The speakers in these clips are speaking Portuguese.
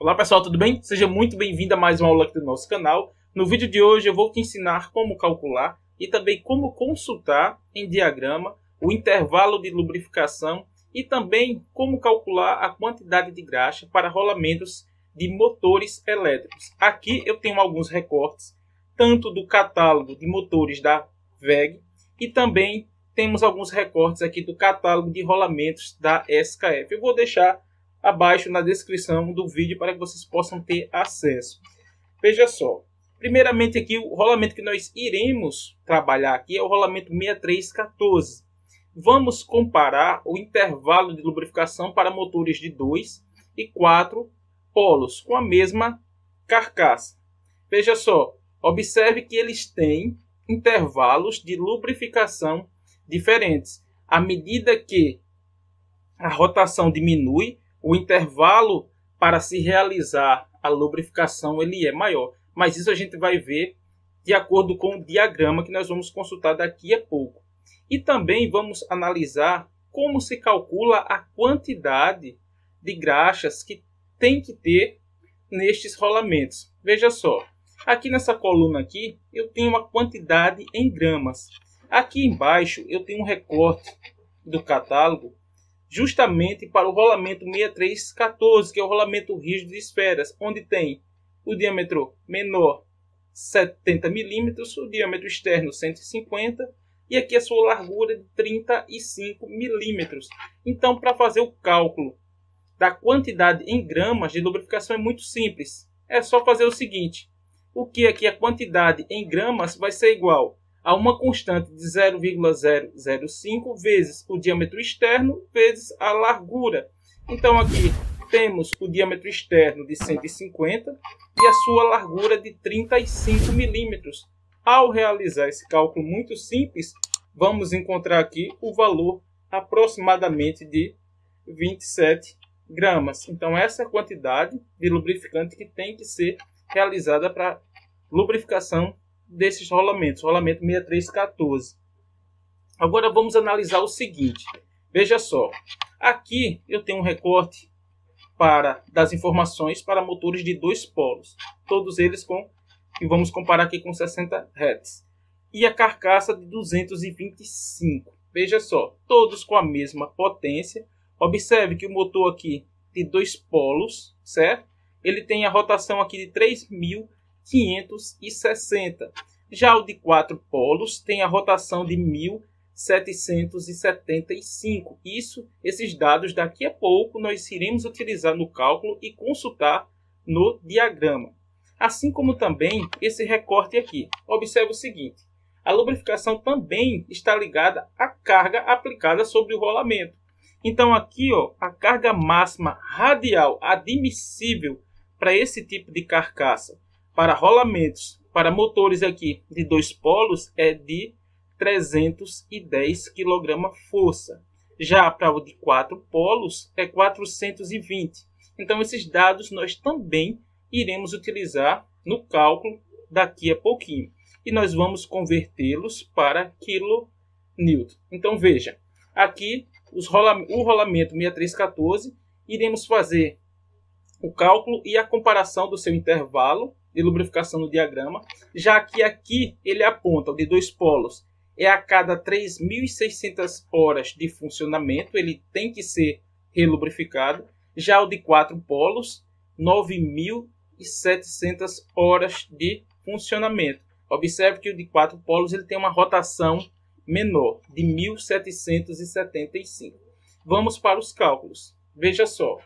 Olá pessoal, tudo bem? Seja muito bem-vindo a mais uma aula aqui do nosso canal. No vídeo de hoje eu vou te ensinar como calcular e também como consultar em diagrama o intervalo de lubrificação e também como calcular a quantidade de graxa para rolamentos de motores elétricos. Aqui eu tenho alguns recortes, tanto do catálogo de motores da WEG e também temos alguns recortes aqui do catálogo de rolamentos da SKF. Eu vou deixar abaixo na descrição do vídeo para que vocês possam ter acesso. Veja só, primeiramente aqui o rolamento que nós iremos trabalhar aqui é o rolamento 6314. Vamos comparar o intervalo de lubrificação para motores de 2 e 4 polos com a mesma carcaça. Veja só, observe que eles têm intervalos de lubrificação diferentes. À medida que a rotação diminui, o intervalo para se realizar a lubrificação ele é maior. Mas isso a gente vai ver de acordo com o diagrama que nós vamos consultar daqui a pouco. E também vamos analisar como se calcula a quantidade de graxas que tem que ter nestes rolamentos. Veja só, aqui nessa coluna aqui eu tenho uma quantidade em gramas. Aqui embaixo eu tenho um recorte do catálogo justamente para o rolamento 6314, que é o rolamento rígido de esferas, onde tem o diâmetro menor 70 mm, o diâmetro externo 150 e aqui a sua largura de 35 mm. Então, para fazer o cálculo da quantidade em gramas de lubrificação é muito simples. É só fazer o seguinte: o que aqui a quantidade em gramas vai ser igual a uma constante de 0,005 vezes o diâmetro externo vezes a largura. Então aqui temos o diâmetro externo de 150 e a sua largura de 35 milímetros. Ao realizar esse cálculo muito simples, vamos encontrar aqui o valor aproximadamente de 27 gramas. Então essa é a quantidade de lubrificante que tem que ser realizada para lubrificação desses rolamentos, rolamento 6314. Agora vamos analisar o seguinte. Veja só, aqui eu tenho um recorte das informações para motores de 2 polos, todos eles que vamos comparar aqui com 60 Hz, e a carcaça de 225. Veja só, todos com a mesma potência. Observe que o motor aqui de 2 polos, certo? Ele tem a rotação aqui de 3.560. Já o de 4 polos tem a rotação de 1.775. Esses dados daqui a pouco nós iremos utilizar no cálculo e consultar no diagrama. Assim como também esse recorte aqui. Observe o seguinte: a lubrificação também está ligada à carga aplicada sobre o rolamento. Então aqui, ó, a carga máxima radial admissível para esse tipo de carcaça, para rolamentos, para motores aqui de 2 polos, é de 310 kgfm. Já para o de 4 polos é 420. Então esses dados nós também iremos utilizar no cálculo daqui a pouquinho. E nós vamos convertê-los para kN. Então veja, aqui o rolamento 6314, iremos fazer o cálculo e a comparação do seu intervalo de lubrificação no diagrama, já que aqui ele aponta o de 2 polos é a cada 3.600 horas de funcionamento, ele tem que ser relubrificado. Já o de 4 polos, 9.700 horas de funcionamento. Observe que o de 4 polos ele tem uma rotação menor, de 1.775. Vamos para os cálculos. Veja só.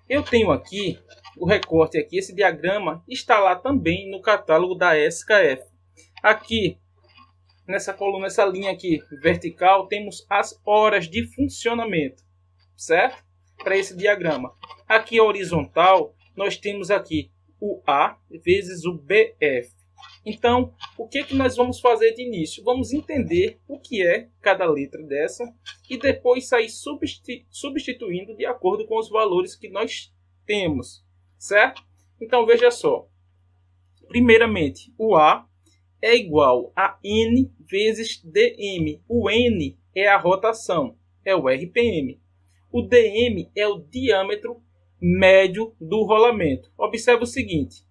Eu tenho aqui o recorte aqui, esse diagrama está lá também no catálogo da SKF. Aqui, nessa coluna, essa linha aqui vertical, temos as horas de funcionamento, certo? Para esse diagrama. Aqui horizontal, nós temos aqui o A vezes o BF. Então, o que nós vamos fazer de início? Vamos entender o que é cada letra dessa e depois sair substituindo de acordo com os valores que nós temos, certo? Então, veja só. Primeiramente, o A é igual a N vezes dm. O N é a rotação, é o RPM. O dm é o diâmetro médio do rolamento. Observe o seguinte.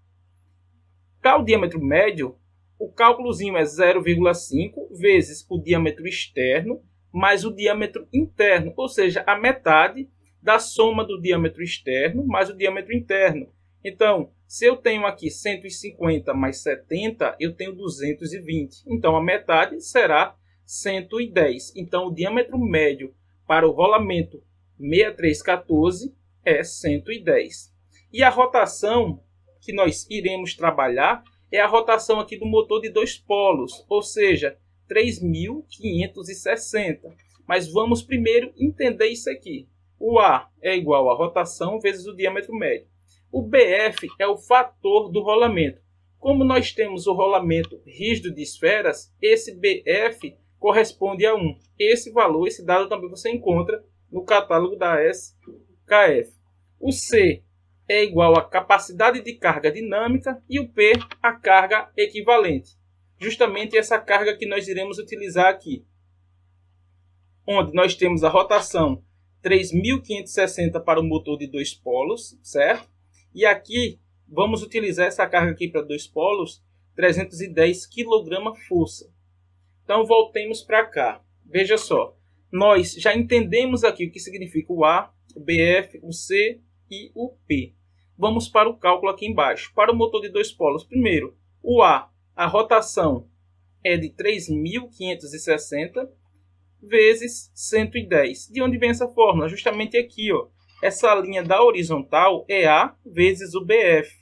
Para o diâmetro médio, o cálculozinho é 0,5 vezes o diâmetro externo mais o diâmetro interno, ou seja, a metade da soma do diâmetro externo mais o diâmetro interno. Então, se eu tenho aqui 150 mais 70, eu tenho 220. Então, a metade será 110. Então, o diâmetro médio para o rolamento 6314 é 110. E a rotação que nós iremos trabalhar é a rotação aqui do motor de 2 polos, ou seja, 3.560. Mas vamos primeiro entender isso aqui. O A é igual a rotação vezes o diâmetro médio. O BF é o fator do rolamento. Como nós temos o rolamento rígido de esferas, esse BF corresponde a 1. Esse valor, esse dado também você encontra no catálogo da SKF. O C é igual à capacidade de carga dinâmica e o P a carga equivalente. Justamente essa carga que nós iremos utilizar aqui. Onde nós temos a rotação 3.560 para o motor de 2 polos, certo? E aqui vamos utilizar essa carga aqui para 2 polos, 310 kgfm. Então voltemos para cá. Veja só, nós já entendemos aqui o que significa o A, o BF, o C e o P. Vamos para o cálculo aqui embaixo. Para o motor de 2 polos, primeiro, o A, a rotação é de 3.560 vezes 110. De onde vem essa fórmula? Justamente aqui, ó. Essa linha da horizontal é A vezes o BF.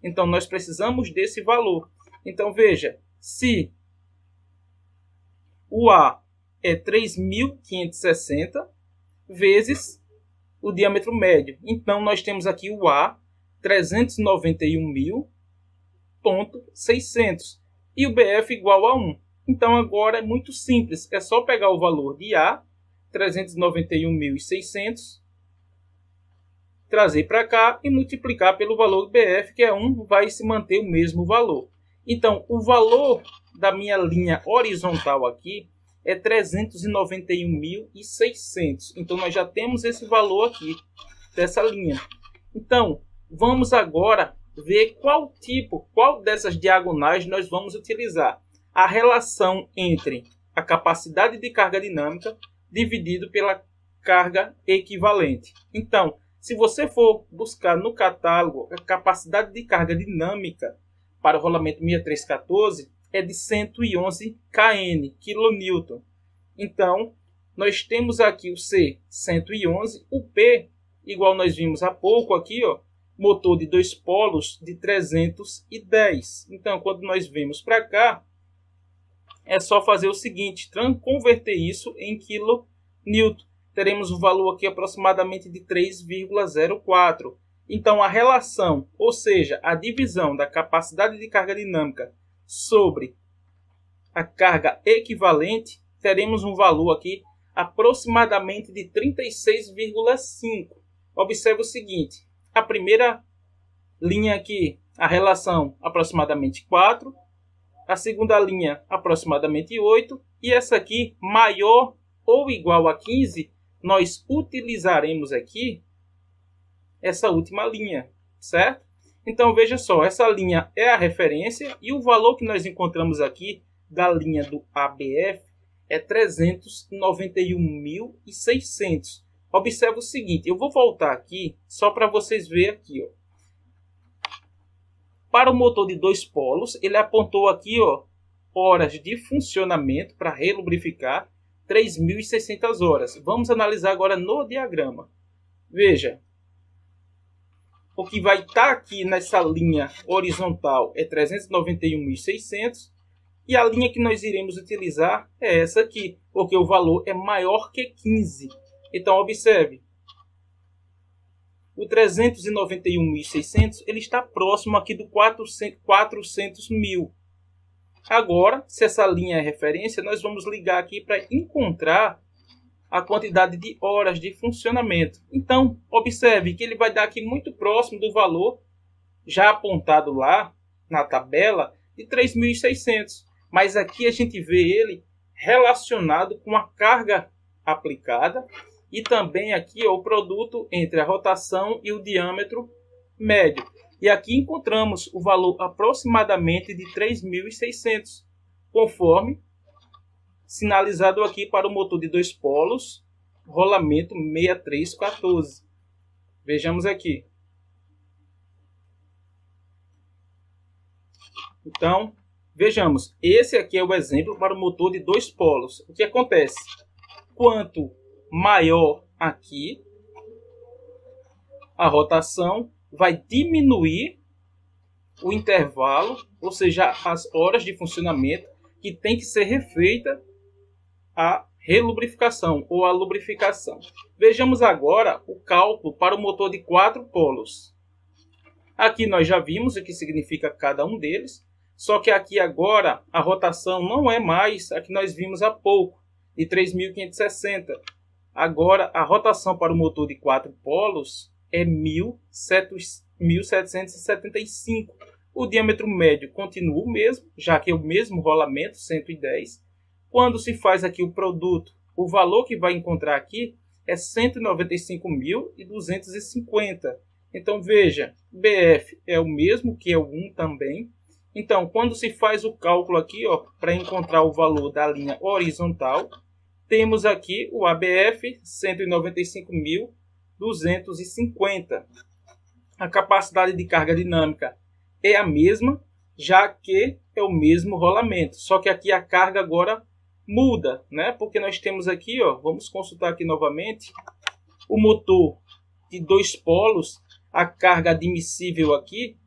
Então, nós precisamos desse valor. Então, veja, se o A é 3.560 vezes o diâmetro médio. Então, nós temos aqui o A, 391.600. E o BF igual a 1. Então, agora é muito simples. É só pegar o valor de A, 391.600, trazer para cá e multiplicar pelo valor do BF, que é 1, vai se manter o mesmo valor. Então, o valor da minha linha horizontal aqui é 391.600. Então, nós já temos esse valor aqui dessa linha. Então, vamos agora ver qual dessas diagonais nós vamos utilizar. A relação entre a capacidade de carga dinâmica dividido pela carga equivalente. Então, se você for buscar no catálogo, a capacidade de carga dinâmica para o rolamento 6314 é de 111 kN, kN. Então, nós temos aqui o C, 111, o P, igual nós vimos há pouco aqui, ó, motor de 2 polos de 310. Então, quando nós vemos para cá, é só fazer o seguinte, converter isso em kN. Teremos um valor aqui aproximadamente de 3,04. Então, a relação, ou seja, a divisão da capacidade de carga dinâmica sobre a carga equivalente, teremos um valor aqui aproximadamente de 36,5. Observe o seguinte, a primeira linha aqui, a relação aproximadamente 4, a segunda linha aproximadamente 8, e essa aqui maior ou igual a 15, nós utilizaremos aqui essa última linha, certo? Então veja só, essa linha é a referência e o valor que nós encontramos aqui da linha do ABF é 391.600. Observe o seguinte, eu vou voltar aqui só para vocês verem aqui, ó. Para o motor de 2 polos, ele apontou aqui, ó, horas de funcionamento para relubrificar 3.600 horas. Vamos analisar agora no diagrama. Veja, o que vai estar aqui nessa linha horizontal é 391.600 e a linha que nós iremos utilizar é essa aqui, porque o valor é maior que 15. Então, observe. O 391.600 ele está próximo aqui do 400.000. Agora, se essa linha é referência, nós vamos ligar aqui para encontrar a quantidade de horas de funcionamento. Então, observe que ele vai dar aqui muito próximo do valor já apontado lá na tabela de 3.600. Mas aqui a gente vê ele relacionado com a carga aplicada e também aqui ó, o produto entre a rotação e o diâmetro médio. E aqui encontramos o valor aproximadamente de 3.600, conforme sinalizado aqui para o motor de 2 polos, rolamento 6314. Vejamos aqui. Então, vejamos, esse aqui é o exemplo para o motor de 2 polos. O que acontece? Quanto maior aqui, a rotação vai diminuir o intervalo, ou seja, as horas de funcionamento que tem que ser refeita a relubrificação ou a lubrificação. Vejamos agora o cálculo para o motor de 4 polos. Aqui nós já vimos o que significa cada um deles, só que aqui agora a rotação não é mais a que nós vimos há pouco, de 3.560. Agora a rotação para o motor de 4 polos é 1.775. O diâmetro médio continua o mesmo, já que é o mesmo rolamento, 110. Quando se faz aqui o produto, o valor que vai encontrar aqui é 195.250. Então veja, BF é o mesmo que é o 1 também. Então quando se faz o cálculo aqui, para encontrar o valor da linha horizontal, temos aqui o ABF 195.250. A capacidade de carga dinâmica é a mesma, já que é o mesmo rolamento. Só que aqui a carga agora muda, né? Porque nós temos aqui, vamos consultar aqui novamente, o motor de 2 polos, a carga admissível aqui,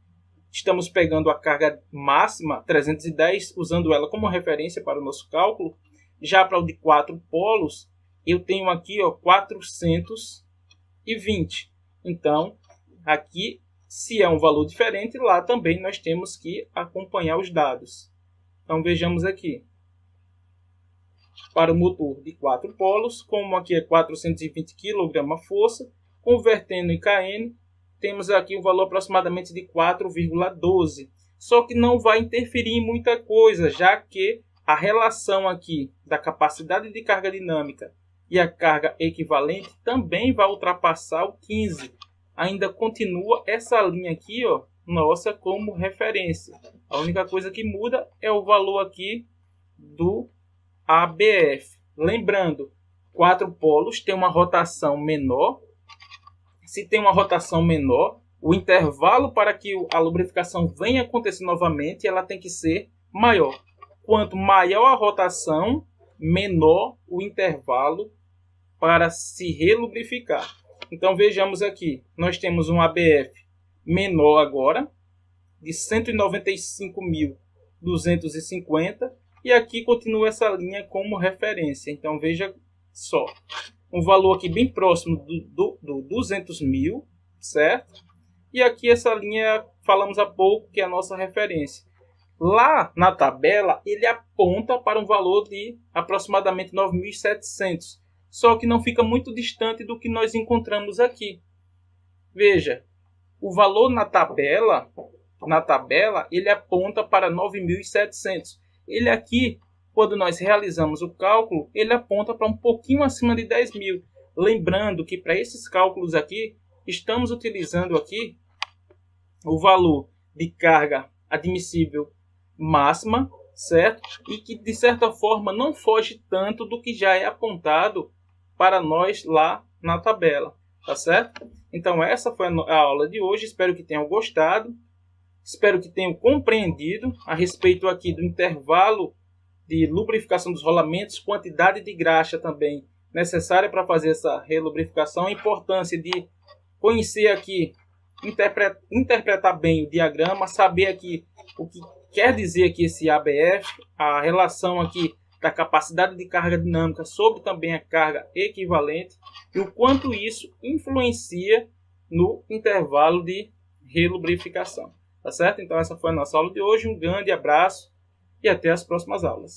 estamos pegando a carga máxima, 310, usando ela como referência para o nosso cálculo. Já para o de 4 polos, eu tenho aqui 420. Então, aqui, se é um valor diferente, lá também nós temos que acompanhar os dados. Então, vejamos aqui. Para o motor de 4 polos, como aqui é 420 kgfm, convertendo em kN, temos aqui um valor aproximadamente de 4,12. Só que não vai interferir em muita coisa, já que a relação aqui da capacidade de carga dinâmica e a carga equivalente também vai ultrapassar o 15. Ainda continua essa linha aqui, nossa, como referência. A única coisa que muda é o valor aqui do ABF. Lembrando, 4 polos tem uma rotação menor. Se tem uma rotação menor, o intervalo para que a lubrificação venha acontecer novamente, ela tem que ser maior. Quanto maior a rotação, menor o intervalo para se relubrificar. Então vejamos aqui, nós temos um ABF menor agora, de 195.250, e aqui continua essa linha como referência. Então veja só, um valor aqui bem próximo do 200.000, certo? E aqui essa linha, falamos há pouco, que é a nossa referência. Lá na tabela, ele aponta para um valor de aproximadamente 9.700. Só que não fica muito distante do que nós encontramos aqui. Veja, o valor na tabela, ele aponta para 9.700. Ele aqui, quando nós realizamos o cálculo, ele aponta para um pouquinho acima de 10.000. Lembrando que para esses cálculos aqui, estamos utilizando aqui o valor de carga admissível máxima, certo? E que de certa forma não foge tanto do que já é apontado para nós lá na tabela, tá certo? Então essa foi a aula de hoje, espero que tenham gostado, espero que tenham compreendido a respeito aqui do intervalo de lubrificação dos rolamentos, quantidade de graxa também necessária para fazer essa relubrificação, a importância de conhecer aqui, interpretar bem o diagrama, saber aqui o que quer dizer aqui esse ABF, a relação aqui da capacidade de carga dinâmica sobre também a carga equivalente e o quanto isso influencia no intervalo de relubrificação. Tá certo? Então essa foi a nossa aula de hoje. Um grande abraço e até as próximas aulas.